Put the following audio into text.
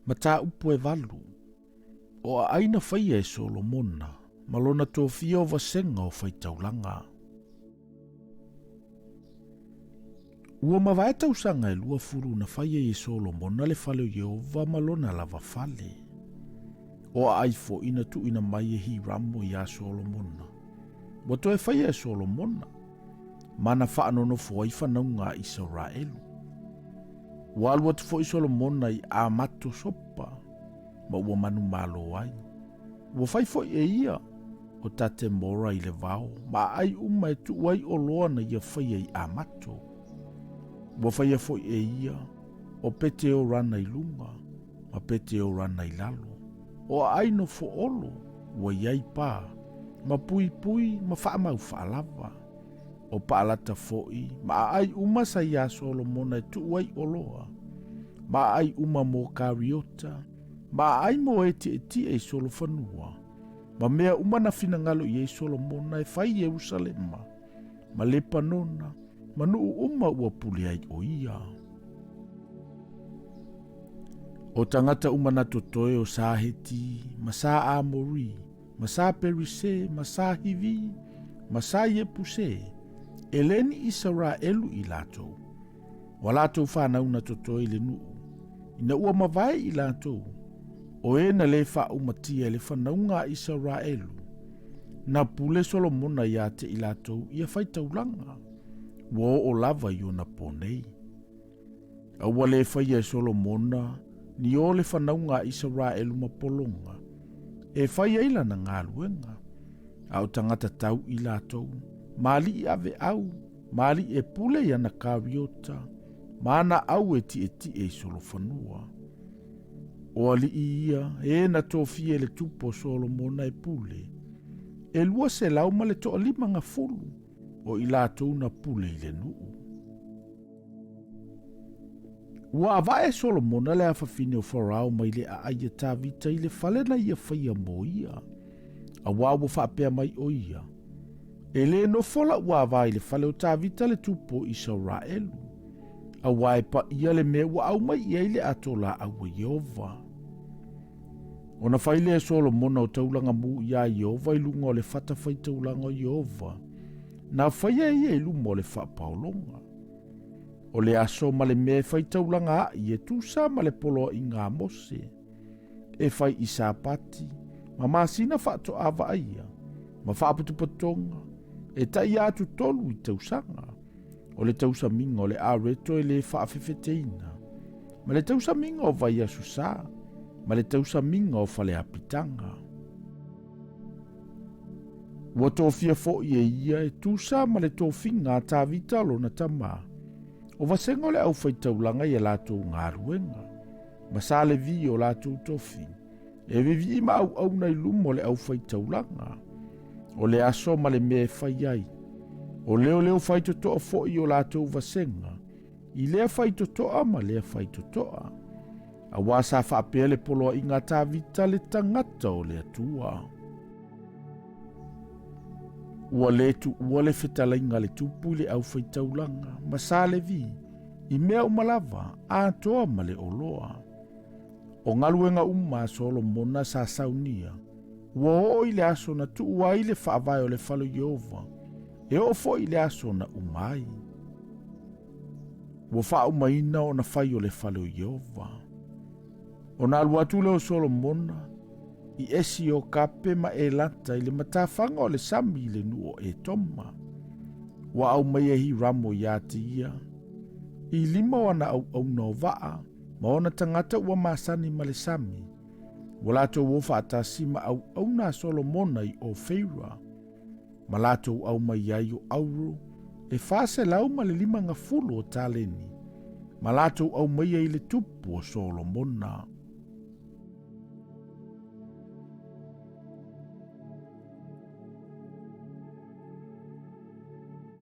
Ma tā upu e valu. O a aina whaia e Solomona, ma lona tō fia o vasenga o Faitaulanga. Ua mawae tausanga e lua furu na whaia e Solomona le whale o Yehova ma lona lava whale. O a aifo ina tu ina mai e hi ramo i a Solomona. Wato e whaia e Solomona, mana whaanono fo ai whanaunga Israelu. Walua te fo i Solomona i a mato sopa, ma ua manu malo ai. Ua whai fo e ia o tate mora i le vao, ma ai uma e tu ai o loa na ia whaia i a mato. Ua whaia fo e ia o pete o rana i lunga, ma pete o rana i lalo. O aino fo olo, ua iai pā, ma pui pui, ma whaamau whaalava. O paalata foi, ma ai uma sa ia Solomona e tu ai oloa. Ma ai uma mo kariota, ma ai mo eti e Solofanua. Ma mea uma na finangalo i e Solomona e whai Jerusalema. Ma le panona, ma nuu uma ua puli ai o ia. O tangata uma na totoe o Saheti, ma sa Amori, ma sa Perise, ma sa Hivi, ma sa Yepuse, Eleni Israelu i latou. Wa latou whanau na totoe le nuu. Ina ua mawai i latou. O e na le wha umatia le whanaunga Israelu. Na pule Solomona ia te i latou ia Faitaulanga. Wa o lava i ona ponei. Aua le whaia Solomona ni o le whanaunga Israelu mapolonga. E whaia ila na ngā luenga. Au tangata tau i latou. Mali i ave au, mali e pule ia na kariota, mana au e e Solofanua. O ali ia, e na tofie le tupo Solomona e pule. E lua se lau ma le toa lima nga fulu, o i latou na pule i le nuu. Ua avae Solomona le afafine o Farao mai le a aia tā vita i le fale na ia whaia mo ia. A wawa whaapea mai o ia. E le no fola ua vai le fale o tāvita le tupo Israelu. A wae pa ia le mea ua au mai ia le atola au Yehova. O na whaile e Solomona o taulanga mu ia Yehova i lunga o le fata Faitaulanga o Yehova. Na whaia ia i lunga o le whapaolonga. O le aso ma le mea Faitaulanga a i e tusa ma le polo i ngā mose. E whai i sāpati, ma masina whaato awa aia, ma whaaputupatonga. E tai atu tolu i tausanga. O le tausaminga o le areto e le whaafefeteina. Ma le tausaminga o vai asusa. Ma le tausaminga o fale apitanga. Ua tōwhia fo i e ia e tusa ma le tōwhinga a tāvita lo na tama. O vasenga o le au Faitaulanga i a lātou ngā ruenga. Ma sa le vi o lātou tōwhi. E vivi i ma au na ilumo le au Faitaulanga. O le aso ma le mea whai ai. O leo whai totoa fo i o lātou vasenga. I lea whai totoa ma lea whai totoa. A wasa whaapea le poloa i ngā tāvita le tangata o le atua. Ua le tu ua le whetalainga le tupu le au Faitaulanga. Ma sa le vi. I mea umalava a toa ma le oloa. O ngaluenga Solomona sa saunia. Ua o i le aso na tu ua i le whaavai o le whalo Yehova. E o fo i le aso na umai. Ua wha umaina o na whai o le whalo Yehova. O na aluatule o Solomona, i esi o kape ma e lata i le matawhanga o le sami i le nuo e toma. Ua au mai e hi ramo i ati ia. I lima wana au na o vaa, ma ona tangata ua masani ma le sami. Walato wofa atasi ma au na Solomona i o Feira. Ma lato au mai ai o auro. E fase lau ma le lima nga fulu o taleni. Ma lato au mai ai le tupu o Solomona.